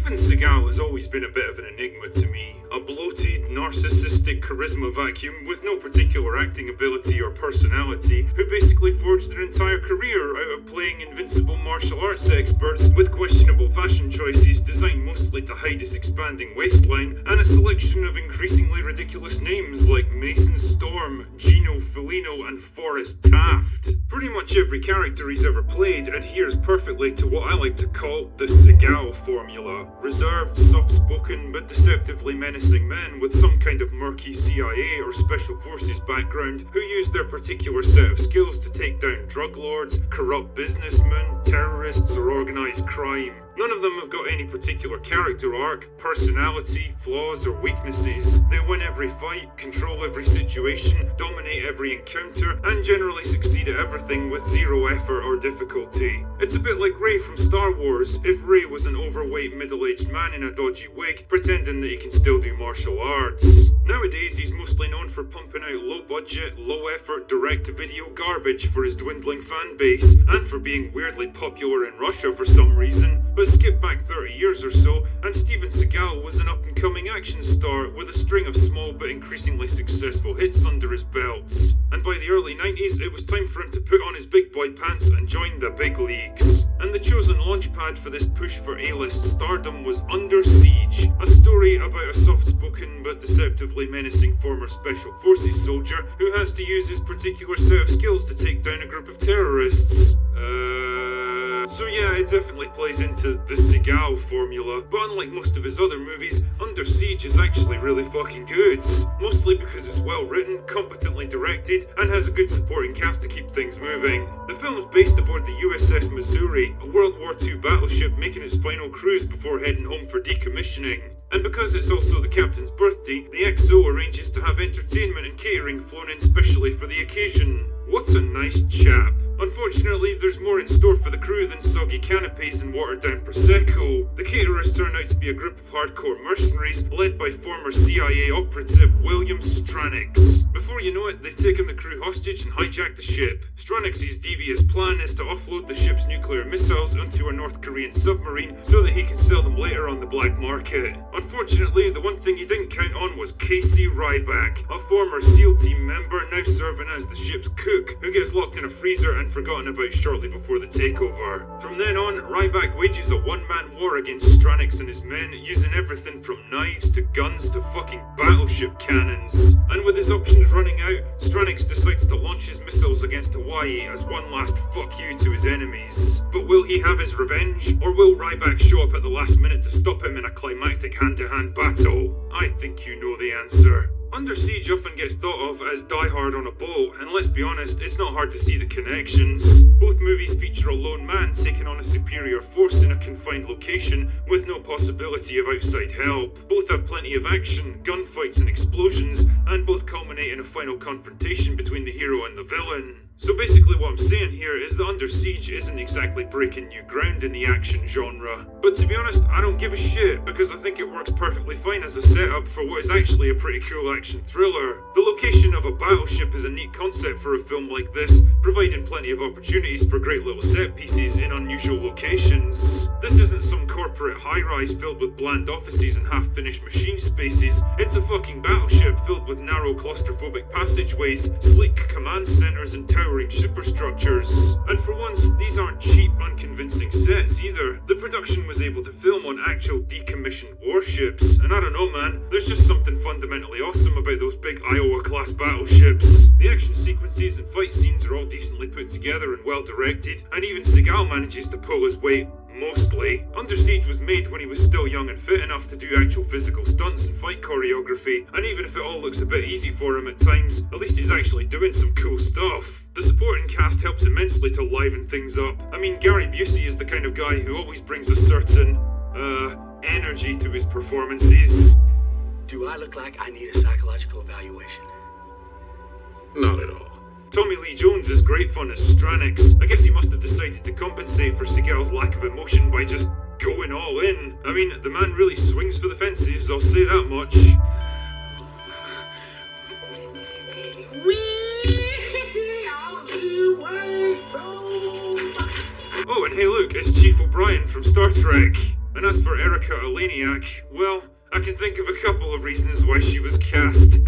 Steven Seagal has always been a bit of an enigma to me. A bloated, narcissistic charisma vacuum with no particular acting ability or personality, who basically forged an entire career out of playing invincible martial arts experts with questionable fashion choices designed mostly to hide his expanding waistline, and a selection of increasingly ridiculous names like Mason Storm, Gino Felino, and Forrest Taft. Pretty much every character he's ever played adheres perfectly to what I like to call the Seagal formula. Reserved, soft-spoken, but deceptively menacing men with some kind of murky CIA or special forces background who use their particular set of skills to take down drug lords, corrupt businessmen, terrorists, or organized crime. None of them have got any particular character arc, personality, flaws, or weaknesses. They win every fight, control every situation, dominate every encounter, and generally succeed at everything with zero effort or difficulty. It's a bit like Rey from Star Wars, if Rey was an overweight middle-aged man in a dodgy wig, pretending that he can still do martial arts. Nowadays, he's mostly known for pumping out low-budget, low-effort, direct-to-video garbage for his dwindling fan base, and for being weirdly popular in Russia for some reason. But skip back 30 years or so, and Steven Seagal was an up-and-coming action star with a string of small but increasingly successful hits under his belts. And by the early 90s, it was time for him to put on his big boy pants and join the big leagues. And the chosen launchpad for this push for A-list stardom was Under Siege, a story about a soft-spoken but deceptively menacing former Special Forces soldier who has to use his particular set of skills to take down a group of terrorists. So yeah, it definitely plays into the Seagal formula, but unlike most of his other movies, Under Siege is actually really fucking good. Mostly because it's well written, competently directed, and has a good supporting cast to keep things moving. The film's based aboard the USS Missouri, a World War II battleship making its final cruise before heading home for decommissioning. And because it's also the captain's birthday, the XO arranges to have entertainment and catering flown in specially for the occasion. What's a nice chap. Unfortunately, there's more in store for the crew than soggy canapes and watered-down Prosecco. The caterers turn out to be a group of hardcore mercenaries led by former CIA operative William Stranix. Before you know it, they've taken the crew hostage and hijacked the ship. Stranix's devious plan is to offload the ship's nuclear missiles onto a North Korean submarine so that he can sell them later on the black market. Unfortunately, the one thing he didn't count on was Casey Ryback, a former SEAL team member now serving as the ship's cook, who gets locked in a freezer and forgotten about shortly before the takeover. From then on, Ryback wages a one-man war against Stranix and his men, using everything from knives to guns to fucking battleship cannons. And with his options running out, Stranix decides to launch his missiles against Hawaii as one last fuck you to his enemies. But will he have his revenge, or will Ryback show up at the last minute to stop him in a climactic hand-to-hand battle? I think you know the answer. Under Siege often gets thought of as Die Hard on a boat, and let's be honest, it's not hard to see the connections. Both movies feature a lone man taking on a superior force in a confined location with no possibility of outside help. Both have plenty of action, gunfights and explosions, and both culminate in a final confrontation between the hero and the villain. So basically what I'm saying here is that Under Siege isn't exactly breaking new ground in the action genre. But to be honest, I don't give a shit, because I think it works perfectly fine as a setup for what is actually a pretty cool action thriller. The location of a battleship is a neat concept for a film like this, providing plenty of opportunities for great little set pieces in unusual locations. This isn't some corporate high-rise filled with bland offices and half-finished machine spaces. It's a fucking battleship filled with narrow claustrophobic passageways, sleek command centers and towering superstructures. And for once, these aren't cheap, unconvincing sets either. The production was able to film on actual decommissioned warships, and I don't know man, there's just something fundamentally awesome about those big Iowa-class battleships. The action sequences and fight scenes are all decently put together and well directed, and even Seagal manages to pull his weight. Mostly. Under Siege was made when he was still young and fit enough to do actual physical stunts and fight choreography, and even if it all looks a bit easy for him at times, at least he's actually doing some cool stuff. The supporting cast helps immensely to liven things up. I mean, Gary Busey is the kind of guy who always brings a certain, energy to his performances. Do I look like I need a psychological evaluation? Not at all. Tommy Lee Jones is great fun as Stranix. I guess he must have decided to compensate for Seagal's lack of emotion by just going all in. I mean, the man really swings for the fences, I'll say that much. Oh, and hey look, it's Chief O'Brien from Star Trek. And as for Erica Eleniak, well, I can think of a couple of reasons why she was cast.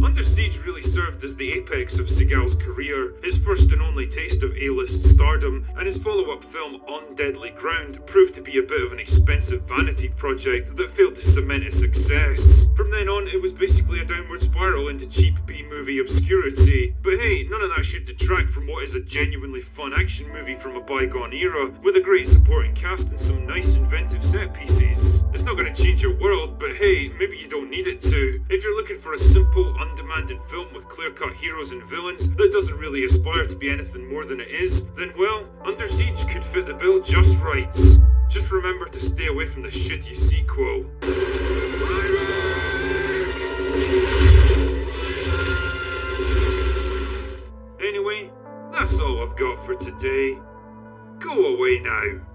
Under Siege really served as the apex of Seagal's career, his first and only taste of A-list stardom, and his follow-up film On Deadly Ground proved to be a bit of an expensive vanity project that failed to cement its success. From then on, it was basically a downward spiral into cheap B-movie obscurity. But hey, none of that should detract from what is a genuinely fun action movie from a bygone era, with a great supporting cast and some nice inventive set pieces. It's not going to change your world, but hey, maybe you don't need it to. If you're looking for a simple, undemanding film with clear-cut heroes and villains that doesn't really aspire to be anything more than it is, then well, Under Siege could fit the bill just right. Just remember to stay away from the shitty sequel. Anyway, that's all I've got for today. Go away now.